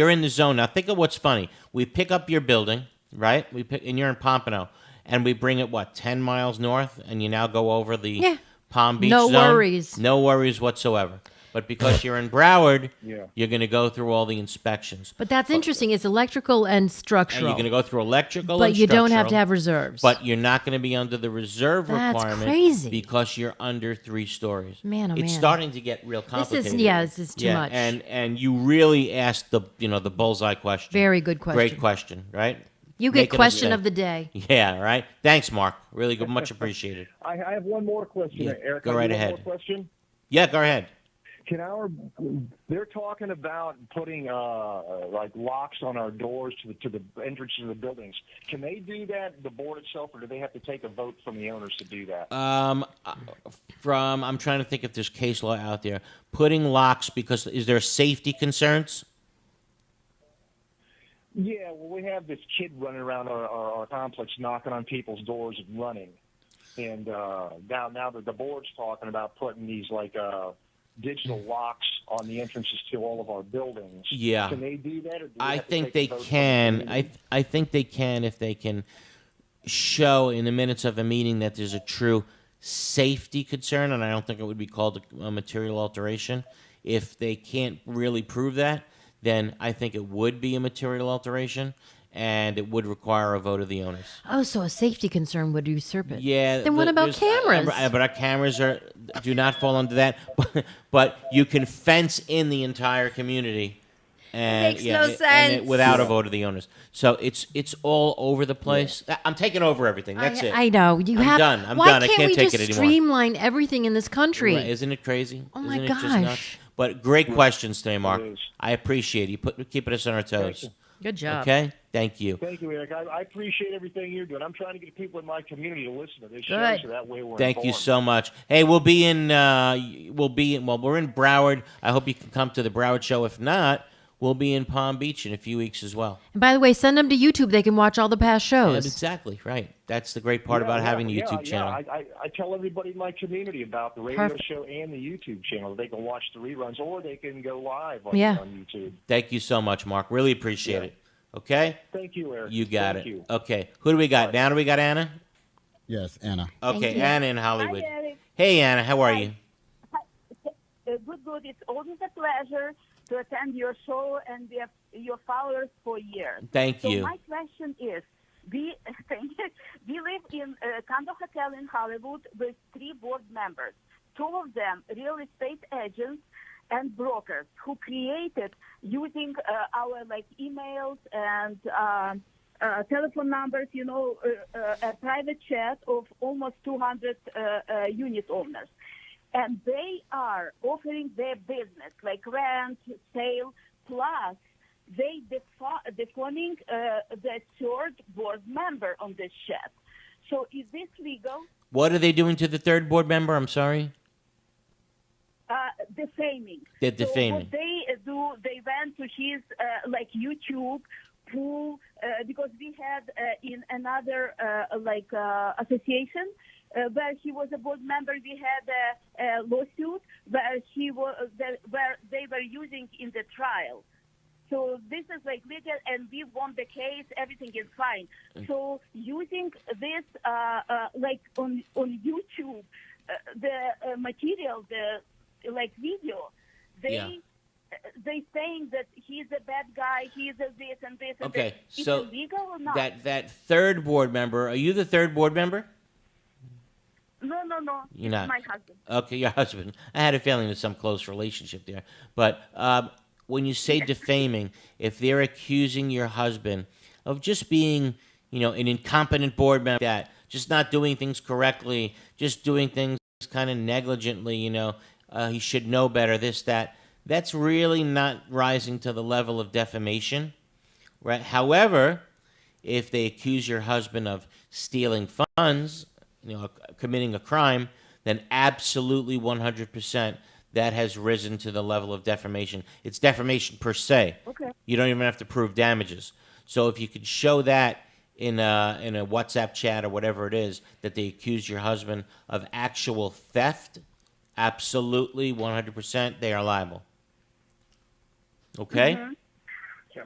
in the zone. Now think of what's funny. We pick up your building, right? And you're in Pompano, and we bring it 10 miles north, and you now go over the Palm Beach No zone. worries. No worries whatsoever. But because you're in Broward, Yeah. you're going to go through all the inspections. But that's interesting. It's electrical and And structural. you're going to go through electrical but and you don't have to structural, have reserves. But you're not going to be under the reserve That's requirement crazy. because you're under 3 stories. Man, oh, it's man. starting to get real complicated. this is too much. And you really asked the bullseye question. Very good question. Great question, right? You get Making us question think. of the day. Yeah, right. Thanks, Mark. Really good, much appreciated. I have one more question, Yeah, Eric. go Can I right do one ahead. more question? Yeah, go ahead. They're talking about putting like locks on our doors to the entrance to the buildings. Can they do that, the board itself, or do they have to take a vote from the owners to do that? I'm trying to think if there's case law out there putting locks because is there safety concerns? Yeah, well, we have this kid running around our complex knocking on people's doors and running. And now that the board's talking about putting these digital locks on the entrances to all of our buildings. Yeah. Can they do that? Or do I have to think take they a vote from the can. community? I think they can if they can show in the minutes of a meeting that there's a true safety concern, and I don't think it would be called a material alteration. If they can't really prove that, then I think it would be a material alteration, and it would require a vote of the owners. Oh, so a safety concern would usurp it. Yeah. Then what about cameras? But our cameras do not fall under that. But you can fence in the entire community. And, Makes no and sense. without a vote of the owners. So it's all over the place. I'm taking over everything. That's it. I know. I'm done. I'm why done. I can't we take just it anymore. streamline everything in this country? Right. Isn't it crazy? Oh, my Isn't it just gosh. nuts? But great questions today, Mark. It is. I appreciate you keeping us on our toes. Good job. Okay? Thank you. Thank you, Eric. I appreciate everything you're doing. I'm trying to get people in my community to listen to this Good. show so that way we're Thank you informed. so much. Hey, we're in Broward. I hope you can come to the Broward show. If not, we'll be in Palm Beach in a few weeks as well. And by the way, send them to YouTube. They can watch all the past shows. Exactly, right. That's the great part about having a YouTube channel. I tell everybody in my community about the radio Perfect. show and the YouTube channel. They can watch the reruns or they can go live on YouTube. Thank you so much, Mark. Really appreciate it. Okay? Thank you, Eric. You got Thank it. you. Okay. Who do we got? Now do we got Anna? Yes, Anna. Okay, Anna in Hollywood. Hi, Eric. Hey, Anna. How are you? Good. It's always a pleasure to attend your show and be your followers for years. Thank you. So my question is, we live in a condo hotel in Hollywood with 3 board members. 2 of them real estate agents and brokers who created using our emails and telephone numbers, a private chat of almost 200 unit owners. And they are offering their business, like rent, sale, plus they defining the 3rd board member on this chat. So is this legal? What are they doing to the 3rd board member? I'm sorry. Defaming. They're So defaming. what they do, they went to his YouTube pool because we had in another association where he was a board member. We had a lawsuit where where they were using in the trial. So this is legal, and we won the case. Everything is fine. So using this on YouTube, the material, the video, they saying that he's a bad guy, he's a this and this and Okay, this. Is so it legal or not? that 3rd board member, are you the 3rd board member? No. You're It's not. my husband. Okay, your husband. I had a feeling there's some close relationship there. But when you say defaming, if they're accusing your husband of just being, an incompetent board member, that just not doing things correctly, just doing things kind of negligently, he should know better, this, that. That's really not rising to the level of defamation, right? However, if they accuse your husband of stealing funds, committing a crime, then absolutely 100% that has risen to the level of defamation. It's defamation per se. Okay. You don't even have to prove damages. So if you could show that in a WhatsApp chat or whatever it is, that they accuse your husband of actual theft, absolutely 100% they are liable. Okay? Mm-hmm.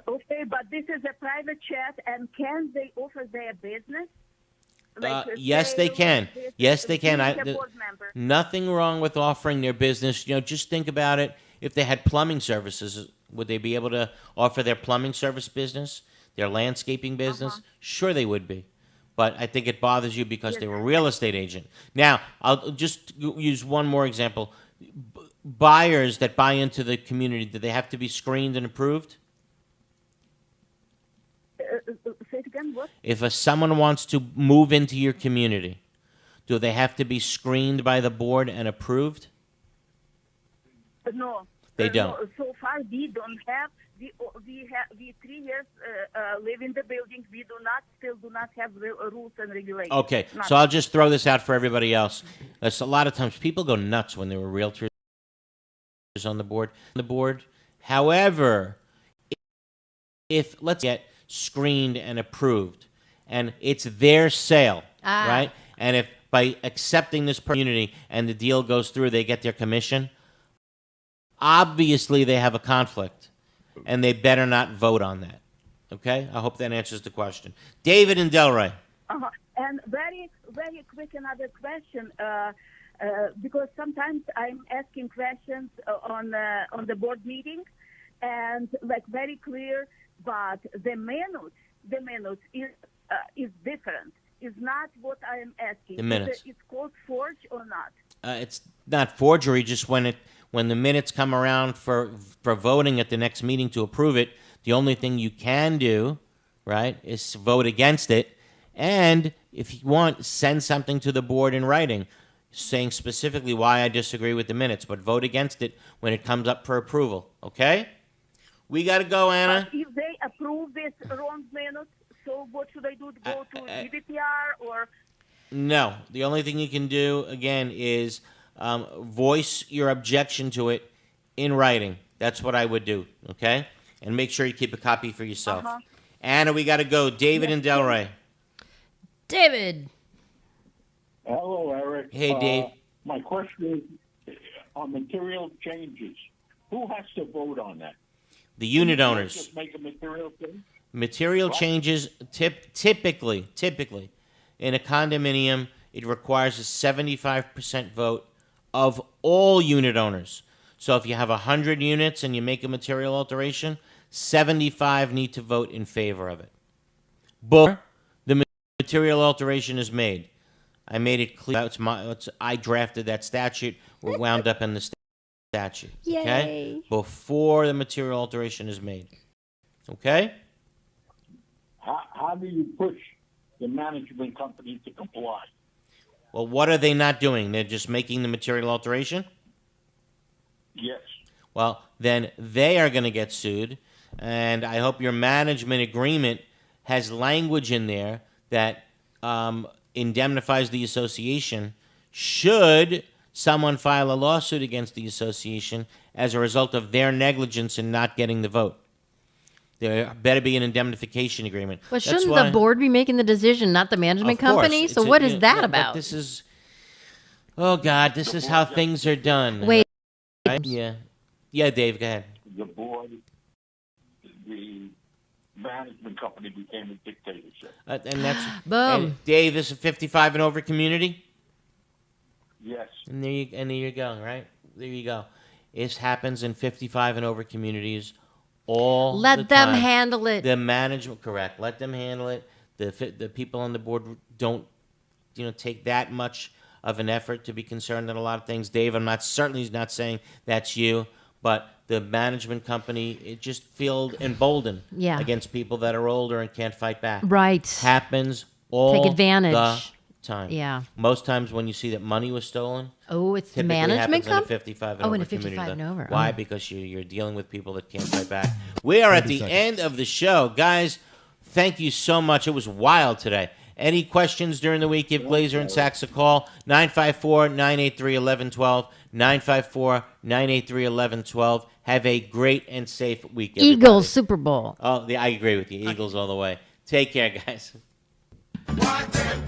Okay, but this is a private chat, and can they offer their business? Yes, they can. Yes, they can. Nothing wrong with offering their business. Just think about it. If they had plumbing services, would they be able to offer their plumbing service business, their landscaping business? Sure, they would be. But I think it bothers you because they were a real estate agent. Now, I'll just use one more example. Buyers that buy into the community, do they have to be screened and approved? Say it again, what? If someone wants to move into your community, do they have to be screened by the board and approved? No. They don't. No. So far, we don't have. We 3 years live in the building. We still do not have rules and regulations. Okay, Nothing. so I'll just throw this out for everybody else. A lot of times people go nuts when they were realtors on the board. However, if let's get screened and approved, and it's their sale, right? And if by accepting this community and the deal goes through, they get their commission, obviously they have a conflict, and they better not vote on that. Okay? I hope that answers the question. David in Delray. And very, very quick, another question. Because sometimes I'm asking questions on the board meeting, and very clear, but the minutes is different. It's not what I am asking. The minutes. It's called forge or not? It's not forgery. Just when the minutes come around for voting at the next meeting to approve it, the only thing you can do, right, is vote against it. And if you want, send something to the board in writing, saying specifically why I disagree with the minutes, but vote against it when it comes up for approval. Okay? We got to go, Anna. But if they approve this wrong minutes, so what should I do? Go to GDPR or? No. The only thing you can do, again, is voice your objection to it in writing. That's what I would do, okay? And make sure you keep a copy for yourself. Anna, we got to go. David in Delray. David. Hello, Eric. Hey, Dave. My question is on material changes. Who has to vote on that? The unit owners. Just make a material change? Material changes, typically, in a condominium, it requires a 75% vote of all unit owners. So if you have 100 units and you make a material alteration, 75 need to vote in favor of it. But the material alteration is made. I made it clear. I drafted that statute. We're wound up in the statute. Okay? Yay. Before the material alteration is made. Okay? How do you push the management company to comply? Well, what are they not doing? They're just making the material alteration? Yes. Well, then they are going to get sued, and I hope your management agreement has language in there that indemnifies the association should someone file a lawsuit against the association as a result of their negligence in not getting the vote. There better be an indemnification agreement. Well, shouldn't the board be making the decision, not the management company? So what is that about? This is, oh, God, this is how things are done. Wait. Right? Yeah. Yeah, Dave, go ahead. The board, the management company became a dictatorship. And that's boom. And Dave, this is a 55 and over community. Yes. And there you go. Right there you go. This happens in 55 and over communities all Let the them time. handle it. The management, correct. Let them handle it. The people on the board don't, take that much of an effort to be concerned in a lot of things. Dave, I'm certainly not saying that's you, but the management company, it just feels emboldened Yeah. against people that are older and can't fight back. Right. Happens all Take advantage. the time. Yeah. Most times when you see that money was stolen, Oh, it's the typically management happens in a company? 55 and Oh, over in a community. 55 and over. Why? Oh. Because you're dealing with people that can't fight back. We are at 30 the seconds. end of the show. Guys, thank you so much. It was wild today. Any questions during the week, give Glazer and Sachs a call. 954-983-1112. 954-983-1112. Have a great and safe week, everybody. Eagles Super Bowl. Oh, I agree with you. Eagles all the way. Take care, guys. WRN